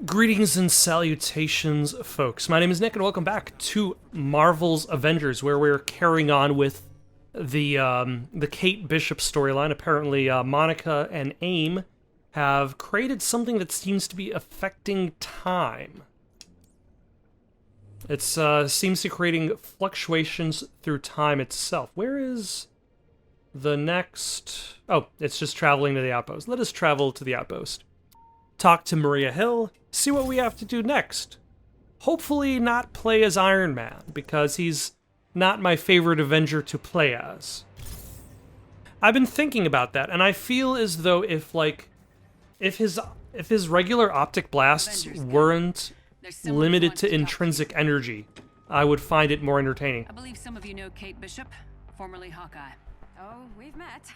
Greetings and salutations, folks. My name is Nick, and welcome back to Marvel's Avengers, where we're carrying on with the Kate Bishop storyline. Apparently, Monica and AIM have created something that seems to be affecting time. It seems to be creating fluctuations through time itself. Where is the next... Oh, it's just traveling to the outpost. Let us travel to the outpost. Talk to Maria Hill, see what we have to do next. Hopefully not play as Iron Man, because he's not my favorite Avenger to play as. I've been thinking about that, and I feel as though if his regular optic blasts weren't limited to intrinsic energy, I would find it more entertaining. I believe some of you know Kate Bishop, formerly Hawkeye. Oh, we've met.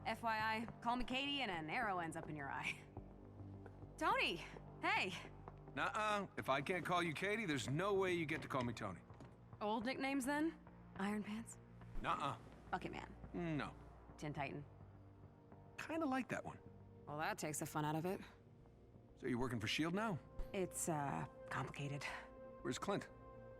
FYI, call me Katie and an arrow ends up in your eye. Tony, hey. Nuh-uh. If I can't call you Katie, there's no way you get to call me Tony. Old nicknames then? Iron Pants? Nuh-uh. Bucket Man? No. Tin Titan? Kinda like that one. Well, that takes the fun out of it. So you're working for S.H.I.E.L.D. now? It's, complicated. Where's Clint?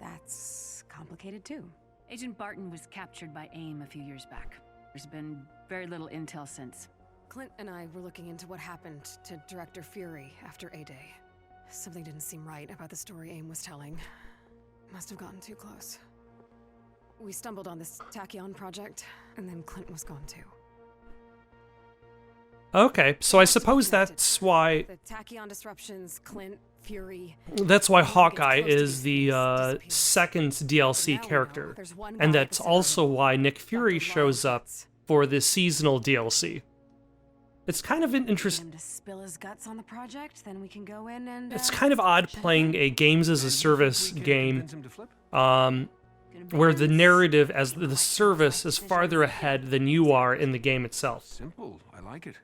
That's complicated too. Agent Barton was captured by AIM a few years back. There's been very little intel since. Clint and I were looking into what happened to Director Fury after A-Day. Something didn't seem right about the story AIM was telling. Must have gotten too close. We stumbled on this Tachyon project, and then Clint was gone too. Okay, so I suppose that's why... The Tachyon disruptions, Clint, Fury... That's why Hawkeye is the second DLC character. And that's also why Nick Fury shows up for this seasonal DLC. It's kind of an interesting... To spill his guts on the project, then we can go in and... It's kind of odd playing a games-as-a-service game where the narrative as the service is farther ahead than you are in the game itself. Simple. I like it.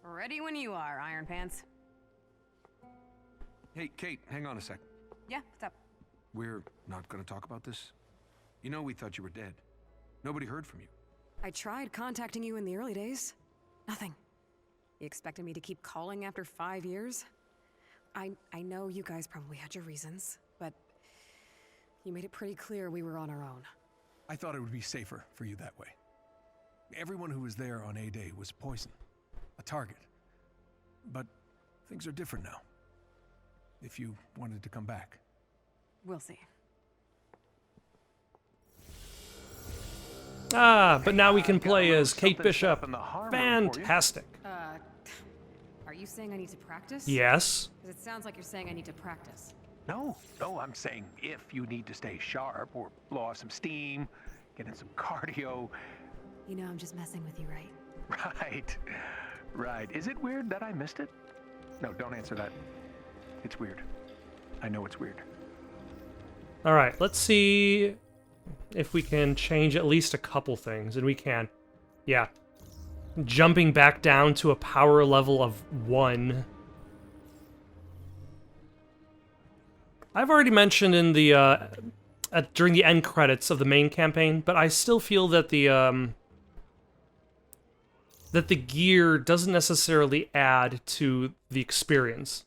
Ready when you are, Iron Pants. Hey, Kate, hang on a sec. Yeah, what's up? We're not gonna talk about this? You know we thought you were dead. Nobody heard from you. I tried contacting you in the early days. Nothing. You expected me to keep calling after 5 years? I know you guys probably had your reasons, but you made it pretty clear we were on our own. I thought it would be safer for you that way. Everyone who was there on A-Day was poison, a target. But things are different now. If you wanted to come back. We'll see. Ah, but now we can play as Kate Bishop. Fantastic. Are you saying I need to practice? Yes. Because it sounds like you're saying I need to practice. No, I'm saying if you need to stay sharp or blow off some steam, get in some cardio. You know I'm just messing with you, right? Right. Is it weird that I missed it? No, don't answer that. It's weird. I know it's weird. Alright, let's see if we can change at least a couple things, and we can. Yeah. Jumping back down to a power level of 1. I've already mentioned in the, during the end credits of the main campaign, but I still feel that the gear doesn't necessarily add to the experience.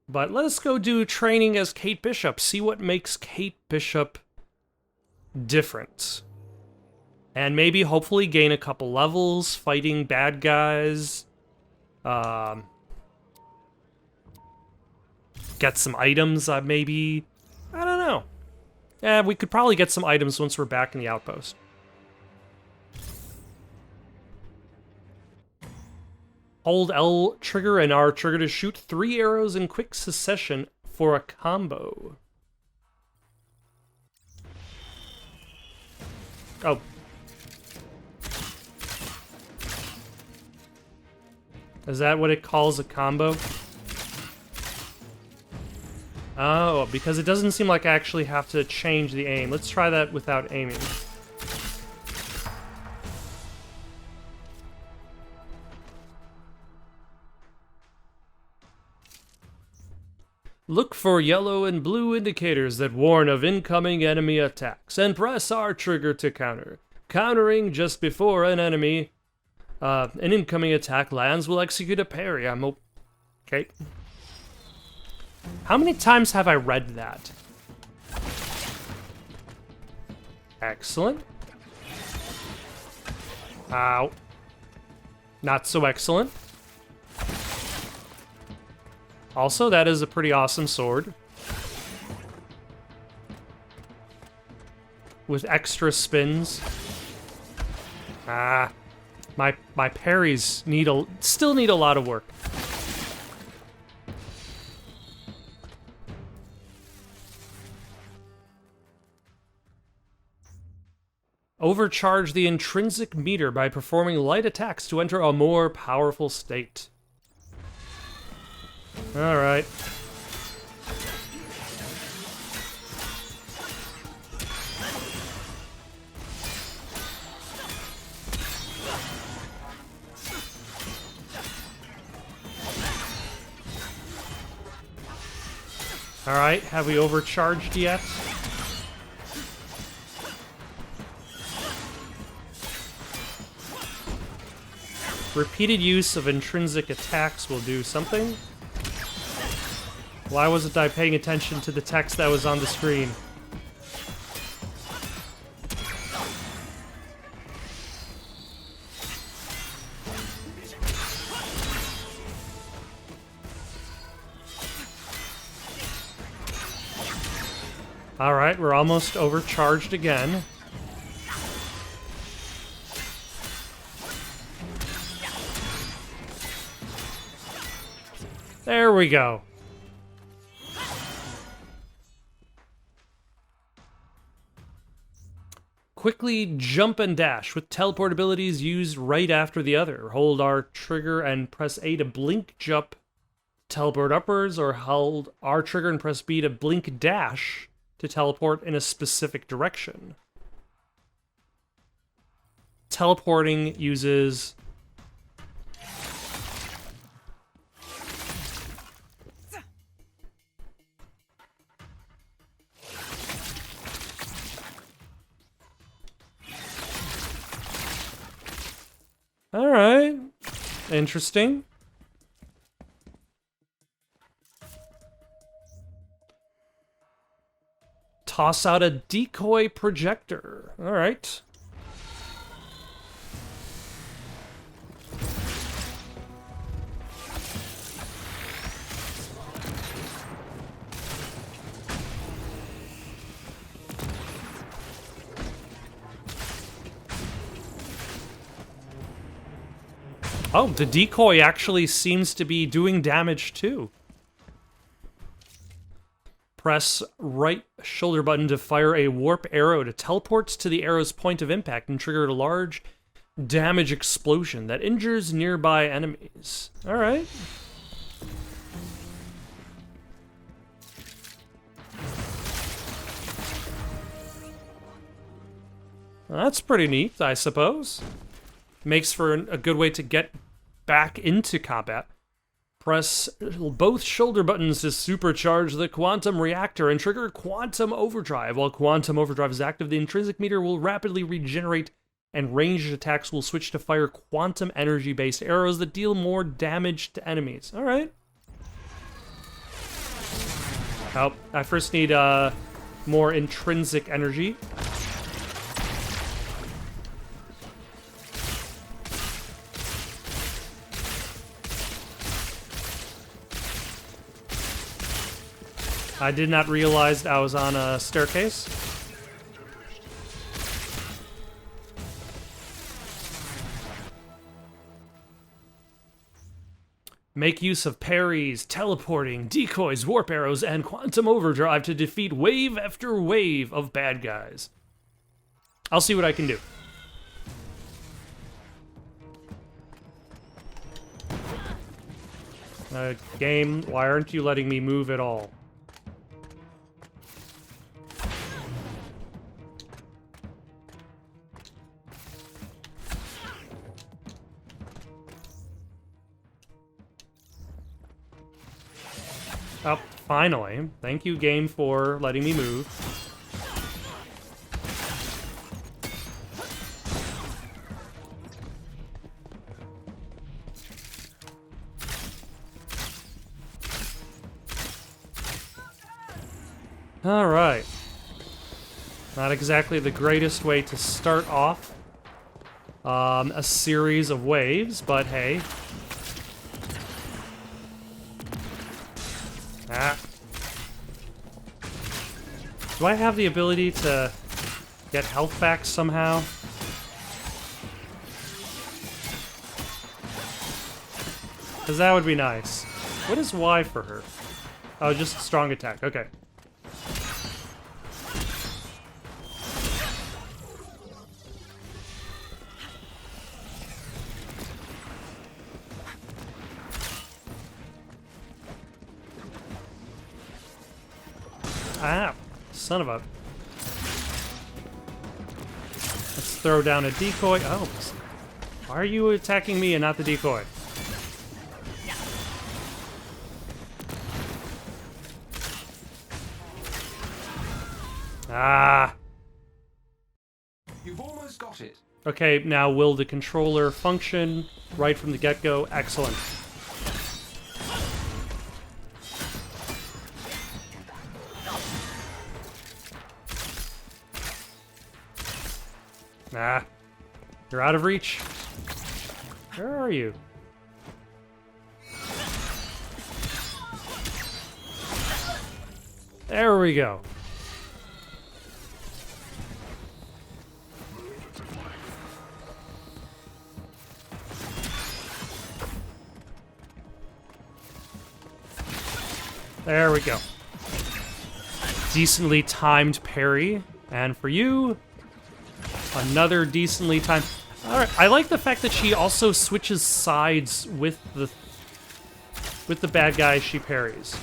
But let us go do training as Kate Bishop, see what makes Kate Bishop different. And maybe, hopefully, gain a couple levels, fighting bad guys. Get some items, maybe. I don't know. Yeah, we could probably get some items once we're back in the outpost. Hold L trigger and R trigger to shoot 3 arrows in quick succession for a combo. Oh. Is that what it calls a combo? Oh, because it doesn't seem like I actually have to change the aim. Let's try that without aiming. Look for yellow and blue indicators that warn of incoming enemy attacks, and press R trigger to counter. Countering just before an enemy An incoming attack lands will execute a parry. Okay. How many times have I read that? Excellent. Ow. Not so excellent. Also, that is a pretty awesome sword. With extra spins. Ah. My parries still need a lot of work. Overcharge the intrinsic meter by performing light attacks to enter a more powerful state. Alright. Alright, have we overcharged yet? Repeated use of intrinsic attacks will do something. Why wasn't I paying attention to the text that was on the screen? Alright, we're almost overcharged again. There we go. Quickly jump and dash with teleport abilities used right after the other. Hold R trigger and press A to blink jump, teleport upwards, or hold R trigger and press B to blink dash to teleport in a specific direction. Teleporting uses Alright. Interesting. Toss out a decoy projector. Alright. Oh, the decoy actually seems to be doing damage too. Press right shoulder button to fire a warp arrow to teleport to the arrow's point of impact and trigger a large damage explosion that injures nearby enemies. Alright. Well, that's pretty neat, I suppose. Makes for a good way to get back into combat. Press both shoulder buttons to supercharge the quantum reactor and trigger quantum overdrive. While quantum overdrive is active, the intrinsic meter will rapidly regenerate and ranged attacks will switch to fire quantum energy-based arrows that deal more damage to enemies. Alright. Oh, I first need more intrinsic energy. I did not realize I was on a staircase. Make use of parries, teleporting, decoys, warp arrows, and quantum overdrive to defeat wave after wave of bad guys. I'll see what I can do. Game, why aren't you letting me move at all? Oh, finally. Thank you, game, for letting me move. Alright. Not exactly the greatest way to start off a series of waves, but hey. Ah. Do I have the ability to get health back somehow? Because that would be nice. What is Y for her? Oh, just strong attack. Okay. Ah, son of a... Let's throw down a decoy. Oh, why are you attacking me and not the decoy? Ah. You've almost got it. Okay, now will the controller function right from the get-go? Excellent. Ah. You're out of reach. Where are you? There we go. There we go. Decently timed parry. And for you, another decently timed... Alright, I like the fact that she also switches sides with the bad guy she parries.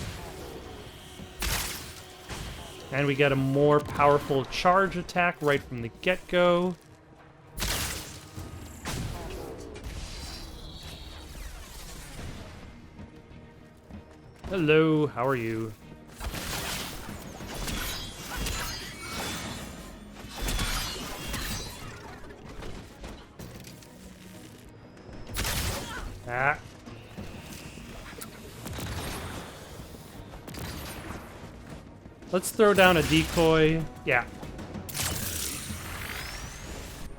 And we get a more powerful charge attack right from the get-go. Hello, how are you? Ah. Let's throw down a decoy. Yeah.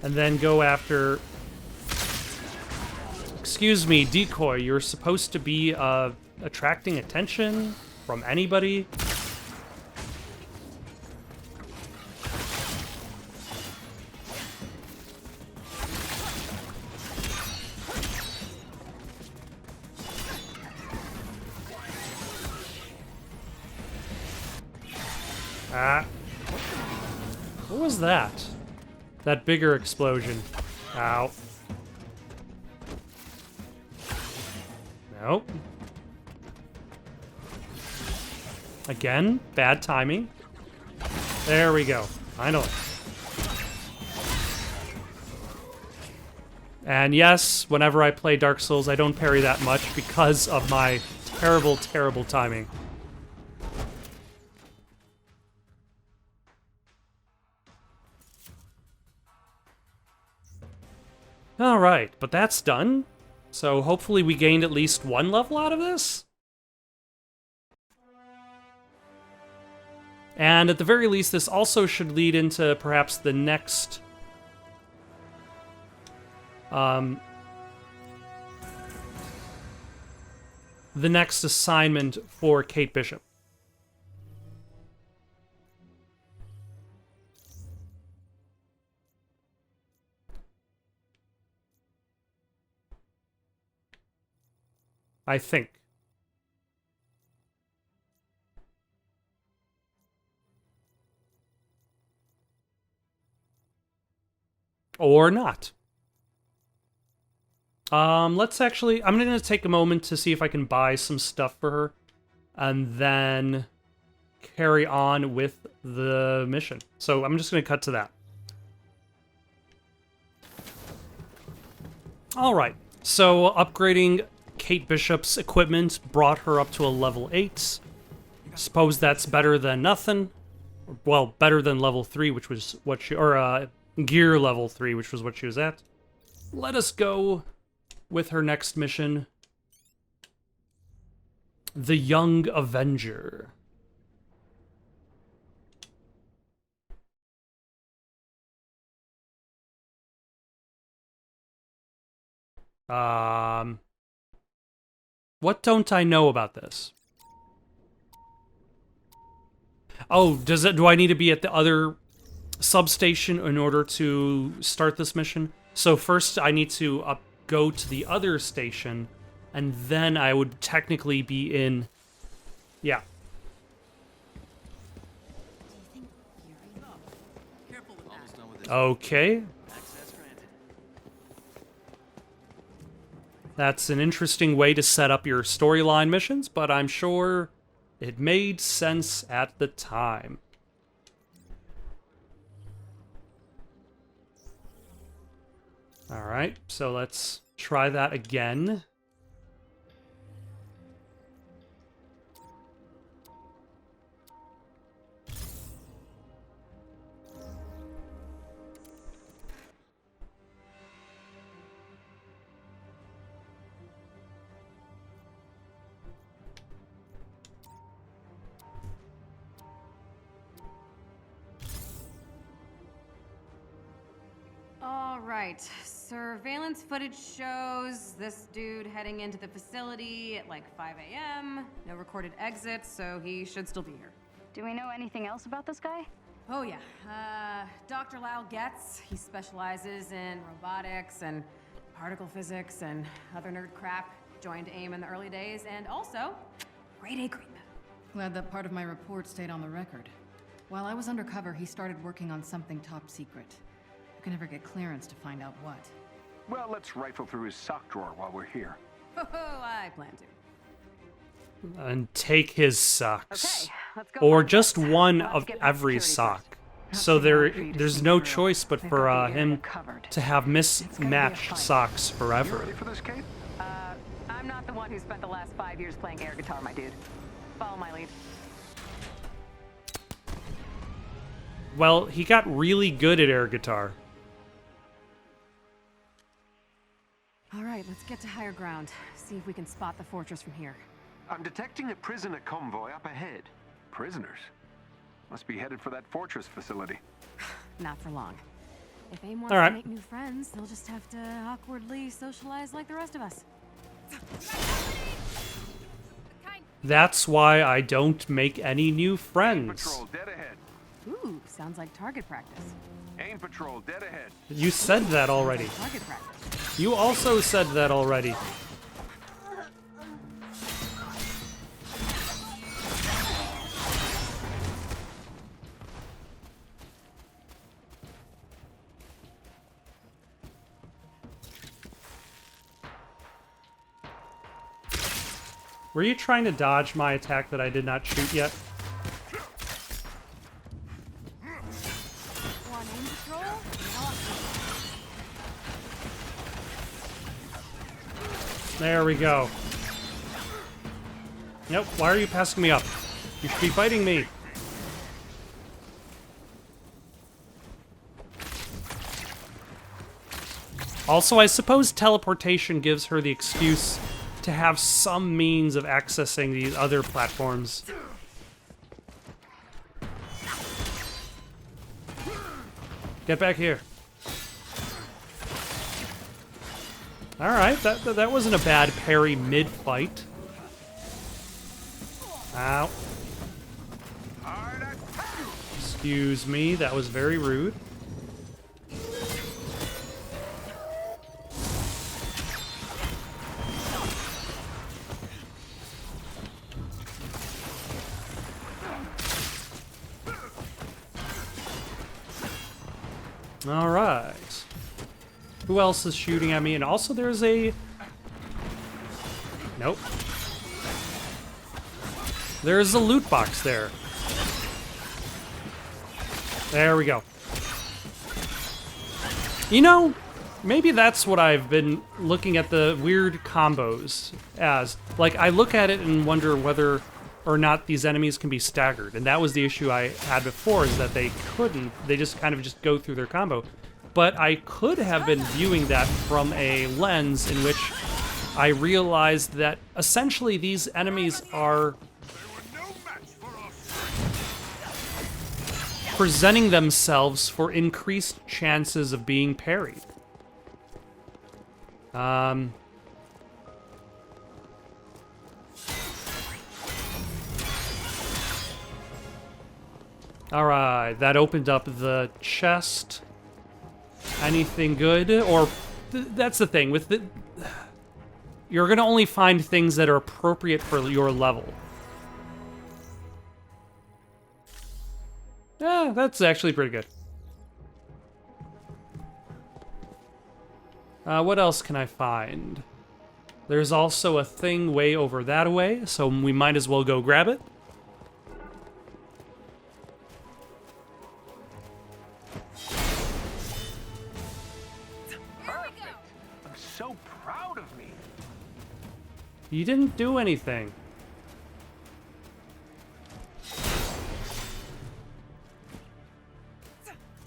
And then go after... Excuse me, decoy, you're supposed to be, attracting attention from anybody. Ah. What was that? That bigger explosion. Ow. Nope. Again, bad timing. There we go. Finally. And yes, whenever I play Dark Souls, I don't parry that much because of my terrible, terrible timing. Alright, but that's done. So hopefully we gained at least one level out of this. And at the very least, this also should lead into perhaps the next... the next assignment for Kate Bishop. I think. Or not. Let's actually... I'm going to take a moment to see if I can buy some stuff for her. And then carry on with the mission. So I'm just going to cut to that. Alright. So upgrading Kate Bishop's equipment brought her up to a level 8. Suppose that's better than nothing. Well, better than level 3, which was what she... Or, gear level 3, which was what she was at. Let us go with her next mission. The Young Avenger. What don't I know about this? Oh, do I need to be at the other substation in order to start this mission? So first I need to go to the other station, and then I would technically be in... Yeah. Okay. That's an interesting way to set up your storyline missions, but I'm sure it made sense at the time. Alright, so let's try that again. All right, surveillance footage shows this dude heading into the facility at like 5 a.m. No recorded exits, so he should still be here. Do we know anything else about this guy? Oh yeah, Dr. Lyle Getz. He specializes in robotics and particle physics and other nerd crap. Joined AIM in the early days, and also, grade A creep. Glad that part of my report stayed on the record. While I was undercover, he started working on something top secret. I could never get clearance to find out what. Well, let's rifle through his sock drawer while we're here. Oh, I plan to. And take his socks. Okay, let's go. Or find just Getz. one We'll have of to get past every security sock. first. So Not too long for you to there's sneak no through. choice but They've for got the area him covered. to have It's gonna be a mismatched fight. socks You forever. ready for this, Kate? I'm not the one who spent the last 5 years playing air guitar, my dude. Follow my lead. Well, he got really good at air guitar. All right, let's get to higher ground. See if we can spot the fortress from here. I'm detecting a prisoner convoy up ahead. Prisoners. Must be headed for that fortress facility. Not for long. If AIM wants All right. to make new friends, they'll just have to awkwardly socialize like the rest of us. That's why I don't make any new friends. Patrol dead ahead. Ooh, sounds like target practice. AIM patrol dead ahead. You said that already. Target practice. You also said that already. Were you trying to dodge my attack that I did not shoot yet? Want AIM patrol? There we go. Nope, why are you passing me up? You should be fighting me. Also, I suppose teleportation gives her the excuse to have some means of accessing these other platforms. Get back here. Alright, that wasn't a bad parry mid-fight. Ow. Excuse me, that was very rude. Alright. Who else is shooting at me? And also there's a... Nope. There's a loot box there. There we go. You know, maybe that's what I've been looking at the weird combos as. Like, I look at it and wonder whether or not these enemies can be staggered. And that was the issue I had before, is that they couldn't. They just kind of just go through their combo. But I could have been viewing that from a lens in which I realized that essentially these enemies are presenting themselves for increased chances of being parried. Alright, that opened up the chest. Anything good? Or, that's the thing, with the... You're gonna only find things that are appropriate for your level. Yeah, that's actually pretty good. What else can I find? There's also a thing way over that way, so we might as well go grab it. Perfect. I'm so proud of me. You didn't do anything.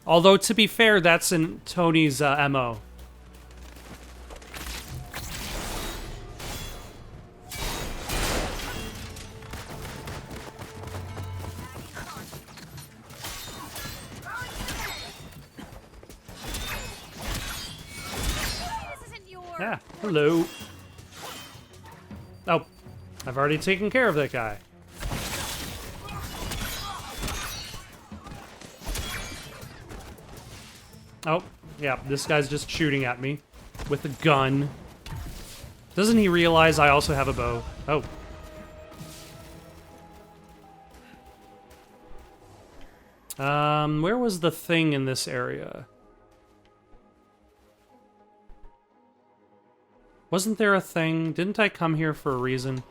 Although, to be fair, that's in Tony's MO. Yeah, hello. Oh, I've already taken care of that guy. Oh, yeah, this guy's just shooting at me with a gun. Doesn't he realize I also have a bow? Oh. Where was the thing in this area? Wasn't there a thing? Didn't I come here for a reason?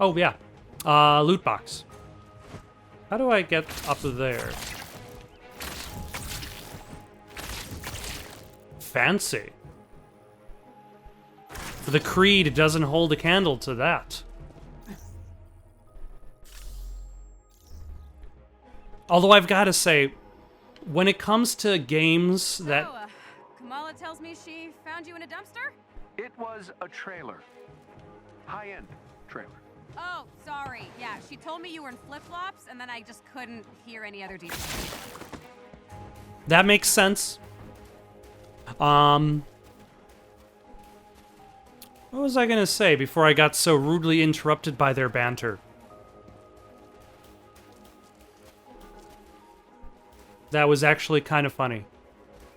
Oh, yeah. Loot box. How do I get up there? Fancy. The creed doesn't hold a candle to that. Although I've got to say, when it comes to games that... So, Kamala tells me she found you in a dumpster? It was a trailer. High-end trailer. Oh, sorry. Yeah, she told me you were in flip-flops, and then I just couldn't hear any other details. That makes sense. What was I gonna say before I got so rudely interrupted by their banter? That was actually kind of funny.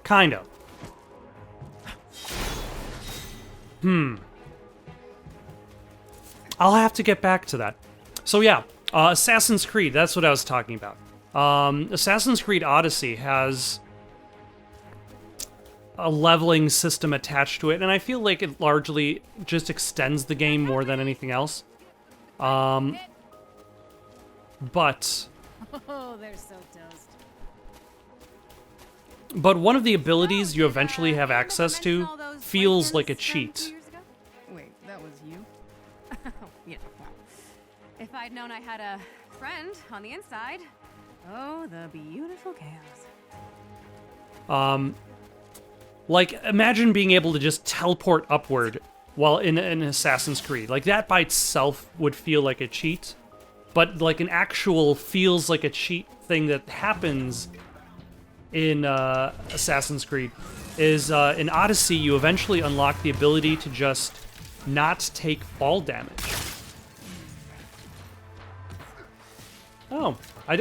Kind of. I'll have to get back to that. So yeah, Assassin's Creed, that's what I was talking about. Assassin's Creed Odyssey has a leveling system attached to it, and I feel like it largely just extends the game more than anything else. But... Oh, they're so toast. But one of the abilities you eventually have access to feels like a cheat. Wait, that was you? Yeah, well, if I'd known I had a friend on the inside. Oh, the beautiful chaos. Like, imagine being able to just teleport upward while in an Assassin's Creed. Like, that by itself would feel like a cheat. But, like, an actual feels like a cheat thing that happens in Assassin's Creed is, in Odyssey, you eventually unlock the ability to just not take fall damage. Oh, I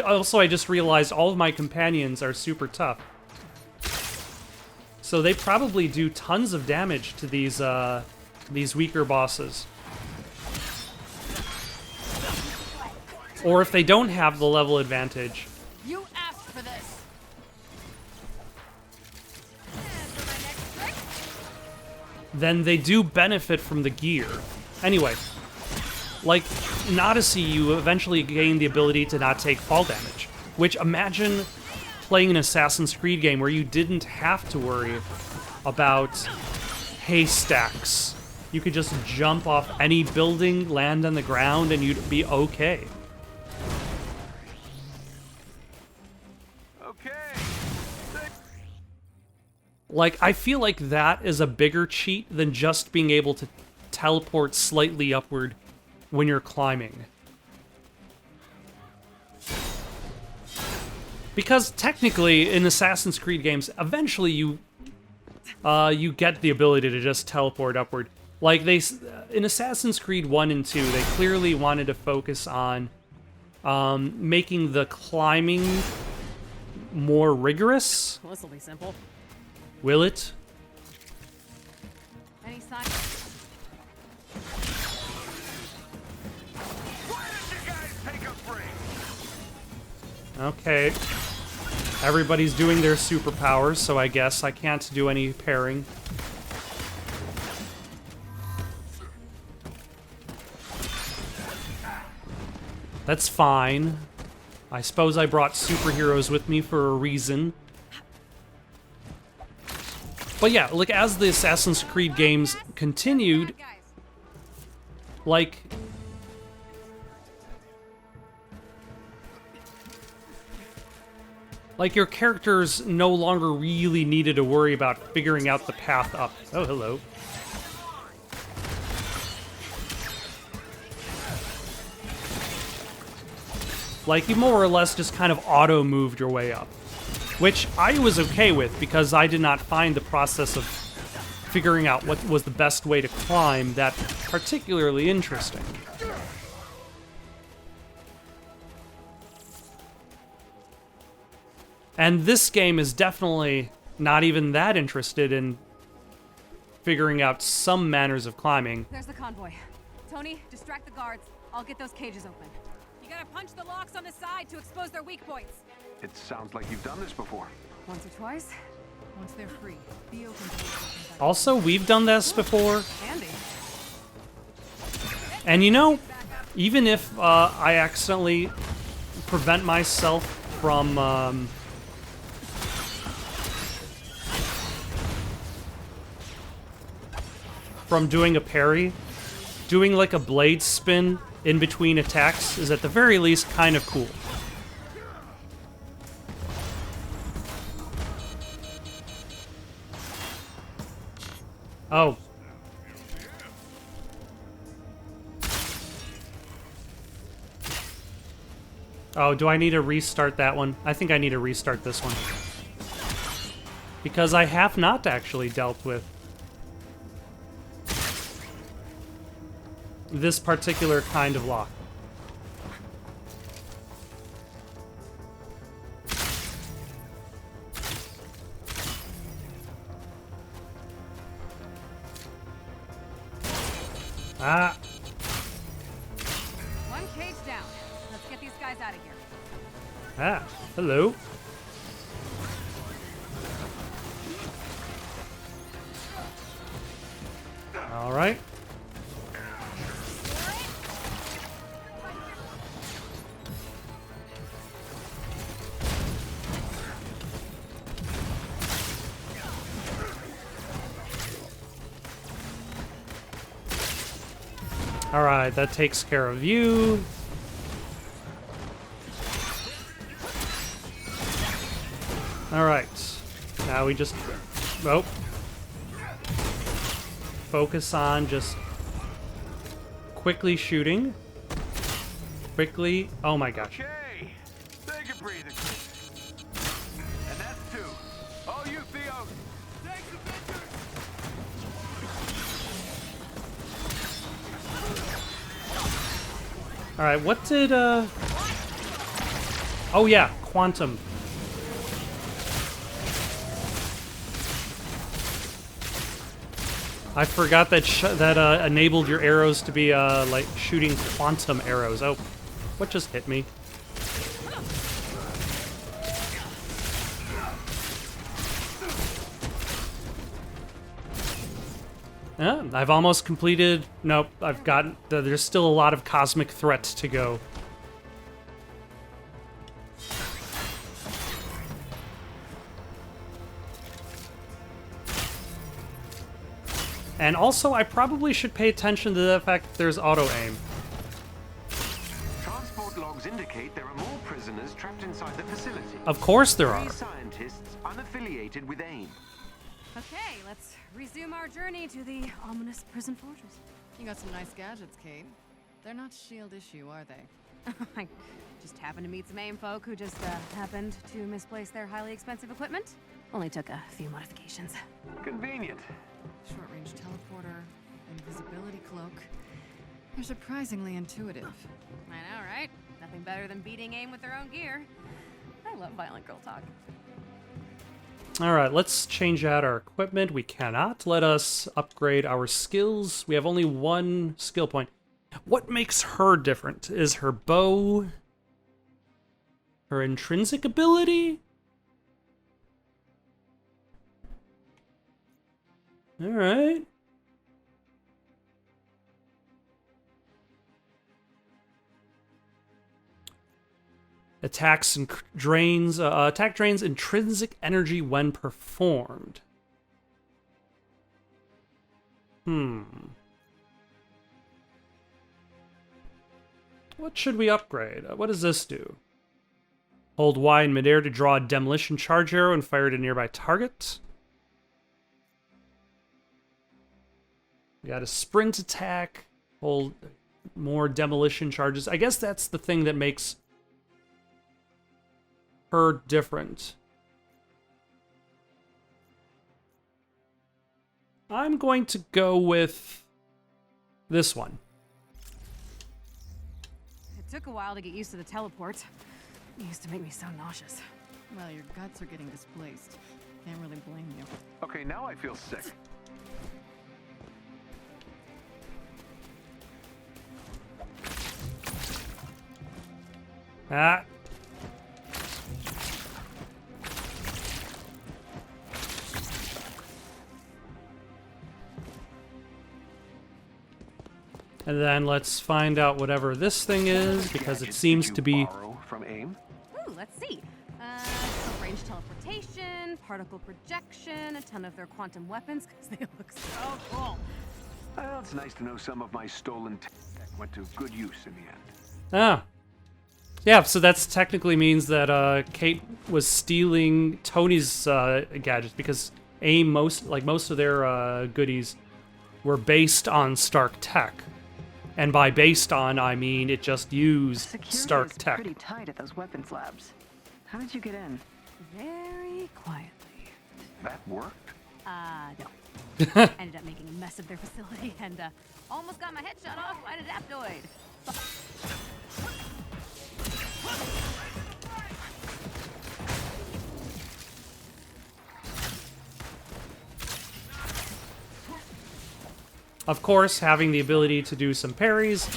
just realized all of my companions are super tough. So they probably do tons of damage to these weaker bosses. Or if they don't have the level advantage, You asked for this. then they do benefit from the gear. Anyway, like in Odyssey, you eventually gain the ability to not take fall damage. Which, imagine playing an Assassin's Creed game where you didn't have to worry about haystacks. You could just jump off any building, land on the ground, and you'd be okay. Okay. Like, I feel like that is a bigger cheat than just being able to teleport slightly upward when you're climbing. Because technically, in Assassin's Creed games, eventually you get the ability to just teleport upward. Like in Assassin's Creed 1 and 2, they clearly wanted to focus on making the climbing more rigorous. Well, this'll be simple. Will it? Any sign? Why did you guys take a break? Okay. Everybody's doing their superpowers, so I guess I can't do any pairing. That's fine. I suppose I brought superheroes with me for a reason. But yeah, like, as the Assassin's Creed games continued, like... Like, your characters no longer really needed to worry about figuring out the path up. Oh, hello. Like, you more or less just kind of auto-moved your way up. Which I was okay with, because I did not find the process of figuring out what was the best way to climb that particularly interesting. And this game is definitely not even that interested in figuring out some manners of climbing. There's the convoy. Tony, distract the guards. I'll get those cages open. You gotta punch the locks on the side to expose their weak points. It sounds like you've done this before. Once or twice. Once they're free, be open to it. Also, we've done this before. Handy. And you know, even if I accidentally prevent myself from doing a parry, doing like a blade spin in between attacks is at the very least kind of cool. Oh. Oh, do I need to restart that one? I think I need to restart this one. Because I have not actually dealt with this particular kind of lock. Ah. One cage down. Let's get these guys out of here. Ah. Hello. All right. Alright, that takes care of you. Alright. Now we just... Oh. Focus on just quickly shooting. Quickly... Oh my gosh. Okay, take a breather. And that's two. Oh, you Theo. Thanks, Avengers. Alright, what did, Oh yeah, quantum. I forgot that that enabled your arrows to be, like, shooting quantum arrows. Oh, what just hit me? Yeah, I've almost completed... Nope, I've got... There's still a lot of cosmic threats to go. And also, I probably should pay attention to the fact that there's auto-aim. Transport logs indicate there are more prisoners trapped inside the facility. Of course there are. 3 scientists unaffiliated with AIM. Okay, let's resume our journey to the ominous prison fortress. You got some nice gadgets, Kate. They're not S.H.I.E.L.D. issue, are they? I Just happened to meet some AIM folk who just happened to misplace their highly expensive equipment. Only took a few modifications. Convenient. Short-range teleporter, invisibility cloak. They're surprisingly intuitive. I know, right? Nothing better than beating AIM with their own gear. I love violent girl talk. All right, let's change out our equipment. We cannot. Let us upgrade our skills. We have only one skill point. What makes her different? Is her bow? Her intrinsic ability? All right. Attack drains intrinsic energy when performed. What should we upgrade? What does this do? Hold Y in midair to draw a demolition charge arrow and fire it at a nearby target. We got a sprint attack. Hold more demolition charges. I guess that's the thing that makes her different. I'm going to go with this one. It took a while to get used to the teleport. It used to make me so nauseous. Well, your guts are getting displaced. Can't really blame you. Okay, now I feel sick. Ah. And then let's find out whatever this thing is, because it seems to be... Borrow from AIM? Ooh, let's see. Range teleportation, particle projection, a ton of their quantum weapons, because they look so cool. Well, it's nice to know some of my stolen tech went to good use in the end. Ah. Yeah, so that technically means that Kate was stealing Tony's gadgets, because AIM, most of their goodies were based on Stark tech. And by based on, I mean it just used Stark tech. Pretty tight at those weapons labs. How did you get in? Very quietly. That worked? No. Ended up making a mess of their facility and almost got my head shot off by an adaptoid. Of course, having the ability to do some parries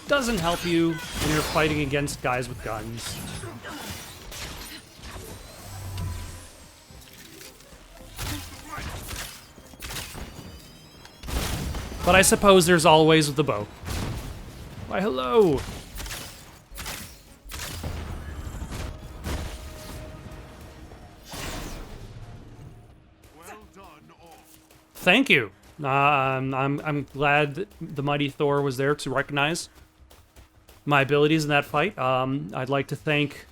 doesn't help you when you're fighting against guys with guns. But I suppose there's always with the bow. Why, hello! Well done, all. Thank you. I'm glad that the mighty Thor was there to recognize my abilities in that fight. I'd like to thank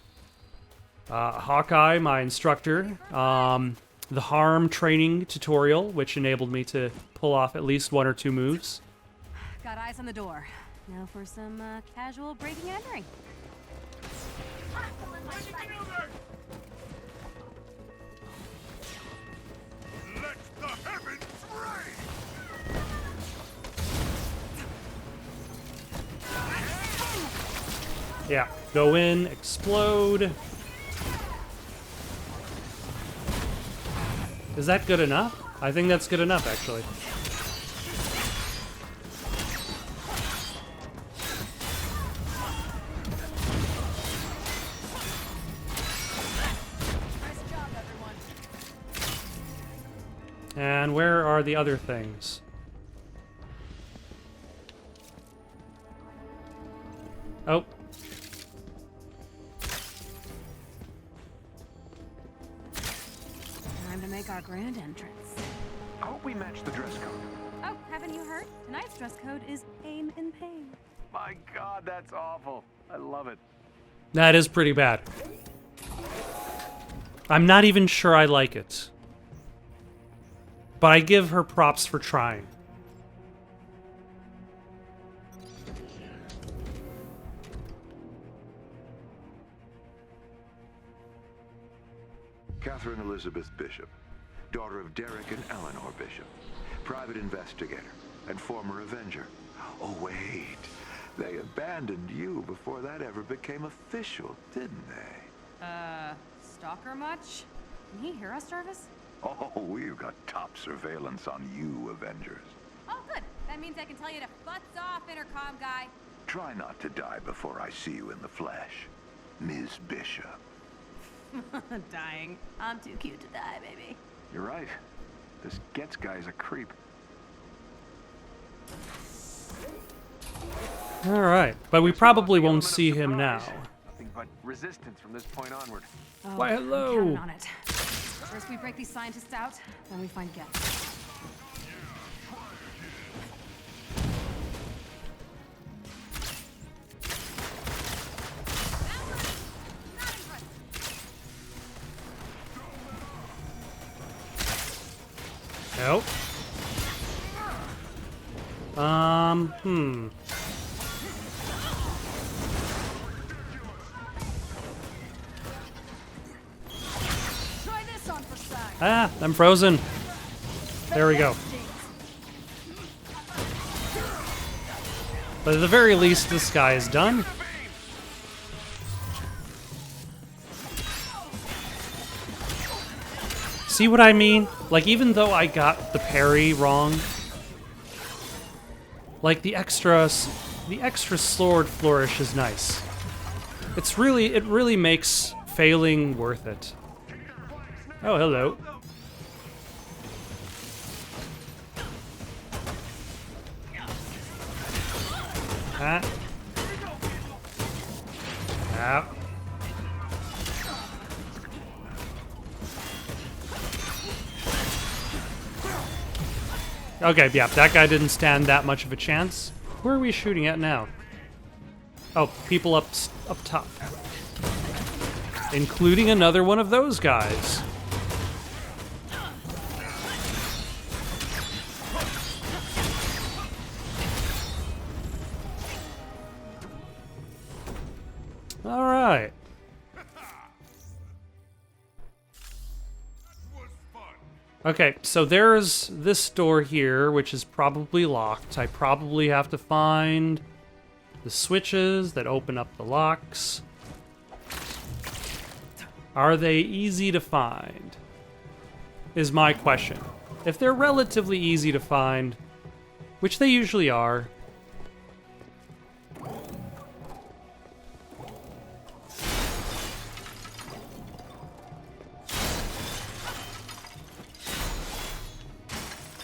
Hawkeye, my instructor, the harm training tutorial, which enabled me to pull off at least one or two moves. Got eyes on the door. Now for some casual breaking and entering. Let the heavens rain! Yeah, go in, explode. Is that good enough? I think that's good enough, actually. And where are the other things? Oh. Time to make our grand entrance. I hope we match the dress code. Oh, haven't you heard? Tonight's dress code is aim in pain. My God, that's awful. I love it. That is pretty bad. I'm not even sure I like it. But I give her props for trying. Catherine Elizabeth Bishop, daughter of Derek and Eleanor Bishop, private investigator and former Avenger. Oh, wait. They abandoned you before that ever became official, didn't they? Stalker much? Can he hear us, Jarvis? Oh, we've got top surveillance on you, Avengers. Oh, good. That means I can tell you to butts off, intercom guy. Try not to die before I see you in the flesh, Ms. Bishop. Dying. I'm too cute to die, baby. You're right. This Getz guy's a creep. All right, but we probably won't see him now. Nothing but resistance from this point onward. Oh, Why, hello. I'm counting on it. First we break these scientists out, then we find Getz. Nope. Try this on for size. Ah, I'm frozen. There we go. But at the very least, this guy is done. See what I mean? Like, even though I got the parry wrong, like the extra sword flourish is nice. It really makes failing worth it. Oh, hello. Ah. Ah. Okay, yeah, that guy didn't stand that much of a chance. Where are we shooting at now? Oh, people up top. Including another one of those guys. All right. Okay, so there's this door here, which is probably locked. I probably have to find the switches that open up the locks. Are they easy to find? Is my question. If they're relatively easy to find, which they usually are,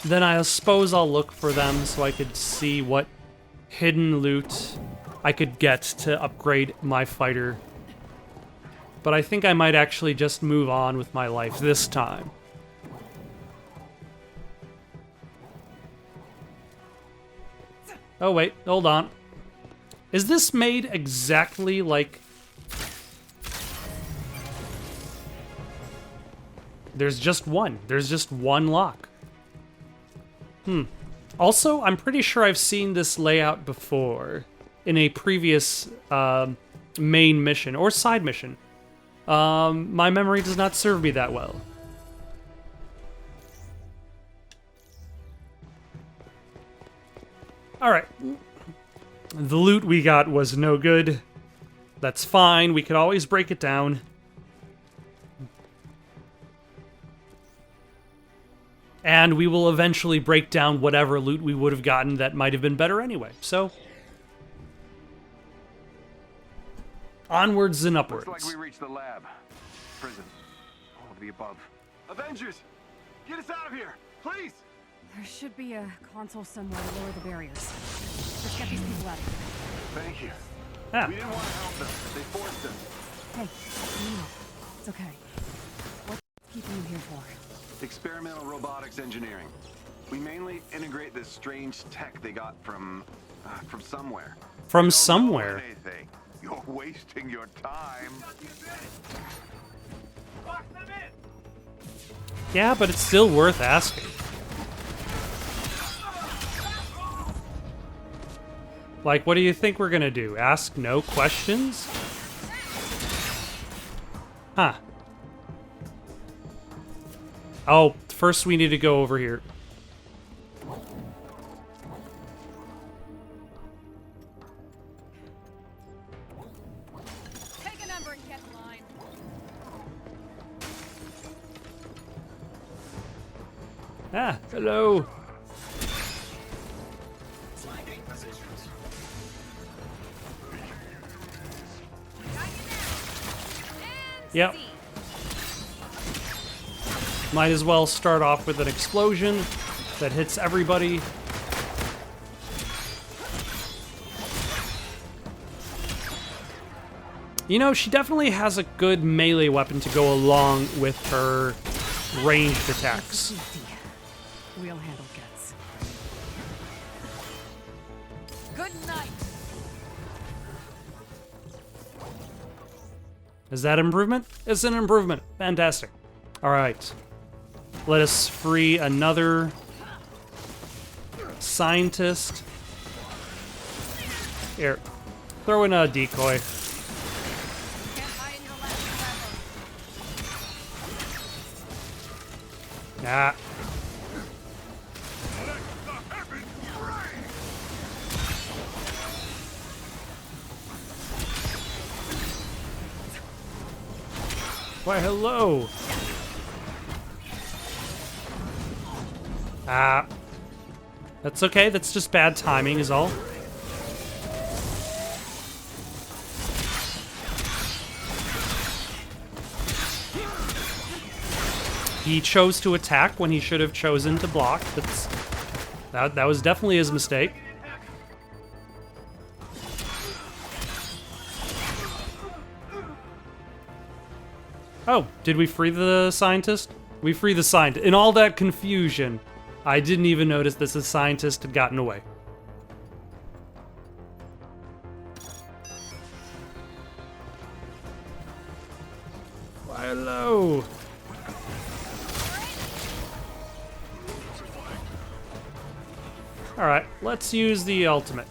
then I suppose I'll look for them so I could see what hidden loot I could get to upgrade my fighter. But I think I might actually just move on with my life this time. Oh wait, hold on. Is this made exactly like... There's just one. There's just one lock. Also, I'm pretty sure I've seen this layout before in a previous main mission or side mission. My memory does not serve me that well. Alright. The loot we got was no good. That's fine, we could always break it down. And we will eventually break down whatever loot we would have gotten that might have been better anyway. So, onwards and upwards. Looks like we reached the lab. Prison. All of the above. Avengers! Get us out of here! Please! There should be a console somewhere to lower the barriers. Let's get these people out of here. Thank you. Ah. We didn't want to help them. They forced us. Hey, Nino, it's okay. What's keeping you here for? Experimental robotics engineering. We mainly integrate this strange tech they got from somewhere. From Don't know somewhere. anything. You're wasting your time. Yeah, but it's still worth asking. Like, what do you think we're gonna do? Ask no questions? Huh. Oh, first we need to go over here. Take a number and get in line. Ah, hello. Yep. Might as well start off with an explosion that hits everybody. You know, she definitely has a good melee weapon to go along with her ranged attacks. We'll handle Gets. Good night. Is that improvement? It's an improvement. Fantastic. All right. Let us free another scientist. Here. Throw in a decoy. Can't hide in your last forever. Nah. Why, hello. Ah. That's okay. That's just bad timing is all. He chose to attack when he should have chosen to block. That was definitely his mistake. Oh, did we free the scientist? We free the scientist. In all that confusion, I didn't even notice that the scientist had gotten away. Why, hello. All right, let's use the ultimate.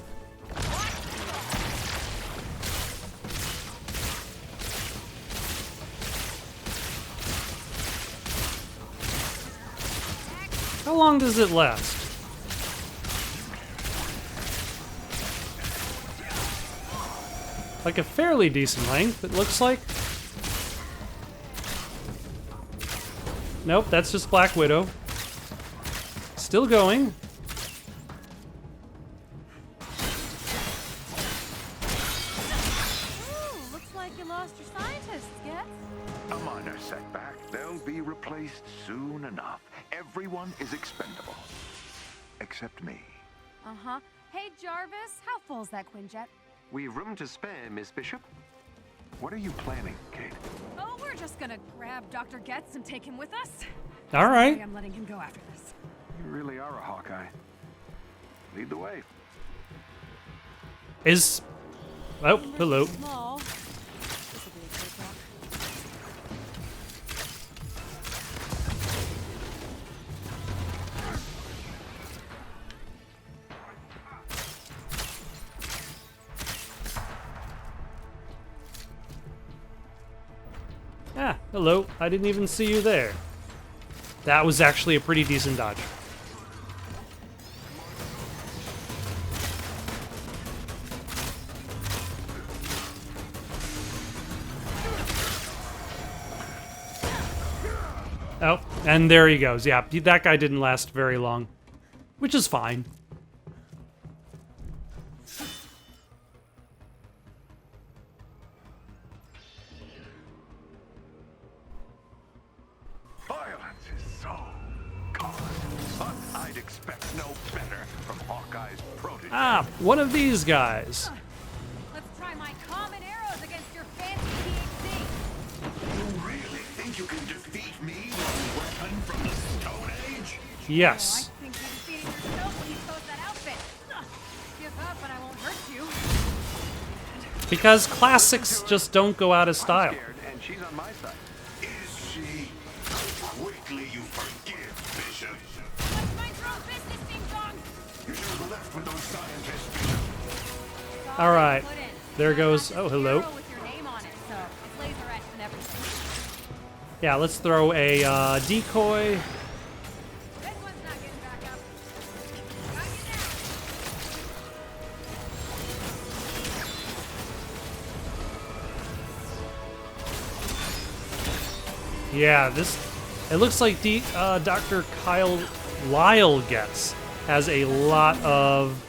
How long does it last? Like a fairly decent length, it looks like. Nope, that's just Black Widow. Still going. Ooh, looks like you lost your scientists, Gets. A minor setback. They'll be replaced soon enough. Everyone is expendable. Except me. Uh-huh. Hey, Jarvis, how full's that Quinjet? We've room to spare, Miss Bishop. What are you planning, Kate? Oh, we're just gonna grab Dr. Getz and take him with us. All right. Sorry, I'm letting him go after this. You really are a Hawkeye. Lead the way. Is... Oh, hello. Small. This'll be a great rock. Ah, hello. I didn't even see you there. That was actually a pretty decent dodge. Oh, and there he goes. Yeah, that guy didn't last very long, which is fine. Violence is so common, but I'd expect no better from Hawkeye's protege. Ah, one of these guys. Let's try my common arrows against your fancy THC. You really think you can defeat me with a weapon from the Stone Age? Yes. I think you defeated yourself when you chose that outfit. Ugh. Give up and I won't hurt you. Because classics just don't go out of style. I'm scared, and she's on my side. Is she? Quickly you forgive, Bishop. What's my drone business, Ding Dong? You should have left with those scientists, Bishop. All right. Couldn't. There I got goes... this Oh, hello. arrow with your name on it, so it's laser etched and everything. Yeah, let's throw a decoy. This one's not getting back up. Got you now. Yeah, this... It looks like Dr. Lyle Getz has a lot of...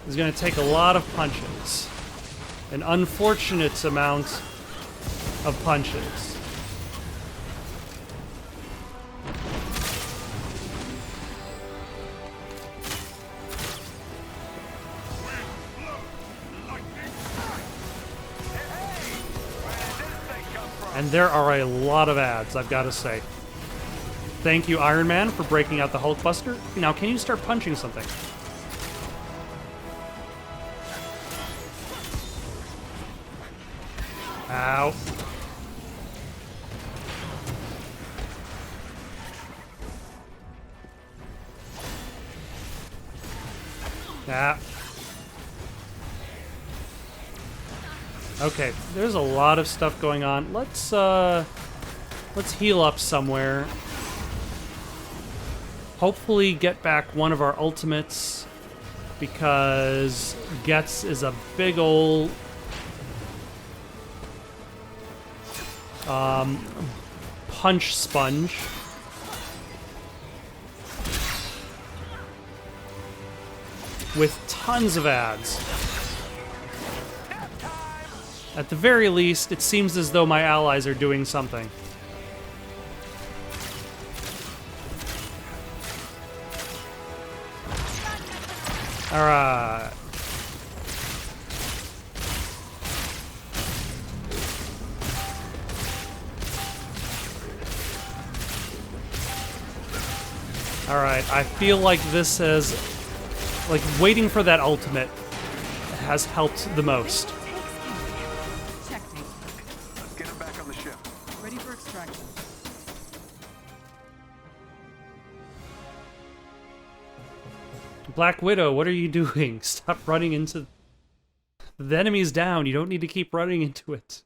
Is going to take a lot of punches. An unfortunate amount of punches. And there are a lot of ads, I've got to say. Thank you, Iron Man, for breaking out the Hulkbuster. Now, can you start punching something? Ow. Ah. Okay, there's a lot of stuff going on. Let's heal up somewhere. Hopefully get back one of our ultimates, because Getz is a big ol' punch sponge. With tons of ads. At the very least, it seems as though my allies are doing something. Alright. Alright, I feel like this has... Like, waiting for that ultimate has helped the most. Checkmate. Let's get him back on the ship. Ready for extraction. Black Widow, what are you doing? Stop running into... The enemy's down. You don't need to keep running into it.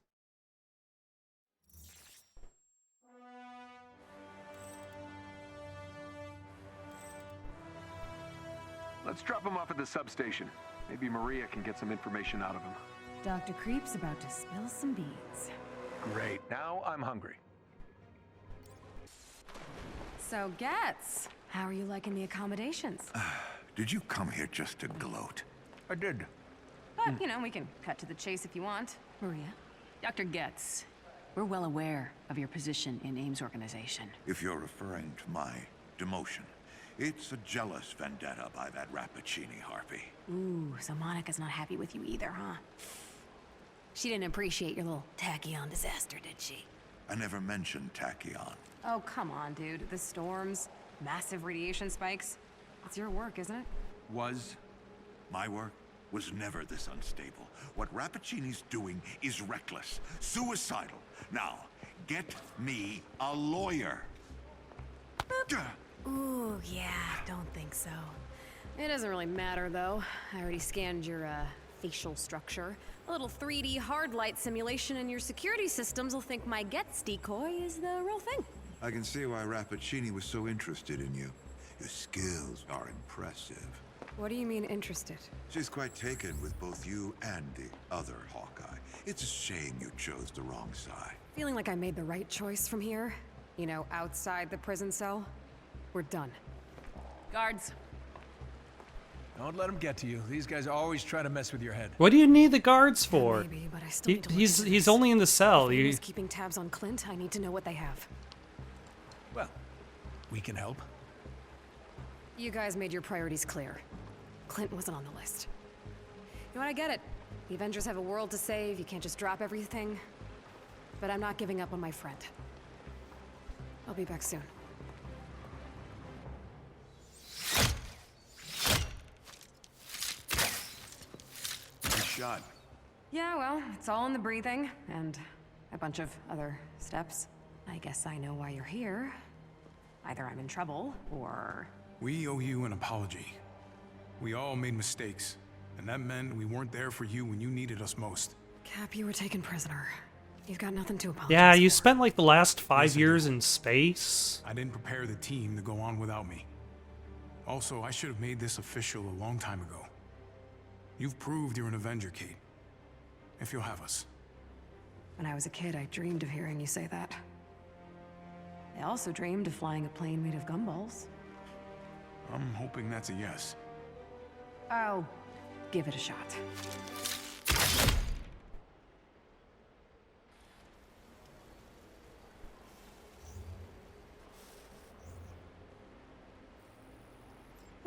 Let's drop him off at the substation. Maybe Maria can get some information out of him. Dr. Creep's about to spill some beans. Great. Now I'm hungry. So, Getz, how are you liking the accommodations? Did you come here just to gloat? I did. But, you know, we can cut to the chase if you want. Maria? Dr. Getz, we're well aware of your position in AIM's organization. If you're referring to my demotion, it's a jealous vendetta by that Rappaccini harpy. Ooh, so Monica's not happy with you either, huh? She didn't appreciate your little tachyon disaster, did she? I never mentioned tachyon. Oh, come on, dude. The storms, massive radiation spikes. It's your work, isn't it? Was. My work was never this unstable. What Rappaccini's doing is reckless, suicidal. Now, get me a lawyer. Ooh, yeah, don't think so. It doesn't really matter, though. I already scanned your, facial structure. A little 3D hard light simulation in your security systems will think my Getz decoy is the real thing. I can see why Rappaccini was so interested in you. Your skills are impressive. What do you mean, interested? She's quite taken with both you and the other Hawkeye. It's a shame you chose the wrong side. Feeling like I made the right choice from here? You know, outside the prison cell? We're done. Guards, Don't let them get to you. These guys always try to mess with your head. What do you need the guards for? Maybe, but I still need to look He's into he's this. only in the cell. If You, Amy's keeping tabs on Clint, I need to know what they have. Well, we can help. You guys made your priorities clear. Clint wasn't on the list. You know what, I get it. The Avengers have a world to save, you can't just drop everything. But I'm not giving up on my friend. I'll be back soon. Nice shot. Yeah, well, it's all in the breathing, and a bunch of other steps. I guess I know why you're here. Either I'm in trouble, or... We owe you an apology. We all made mistakes, and that meant we weren't there for you when you needed us most. Cap, you were taken prisoner. You've got nothing to apologize Yeah, you for. spent like the last 5 Yes, I years did. in space. I didn't prepare the team to go on without me. Also, I should have made this official a long time ago. You've proved you're an Avenger, Kate. If you'll have us. When I was a kid, I dreamed of hearing you say that. I also dreamed of flying a plane made of gumballs. I'm hoping that's a yes. I'll give it a shot.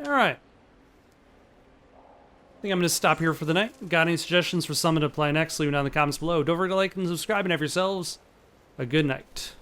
All right. I think I'm going to stop here for the night. Got any suggestions for someone to play next? Leave it down in the comments below. Don't forget to like and subscribe and have yourselves a good night.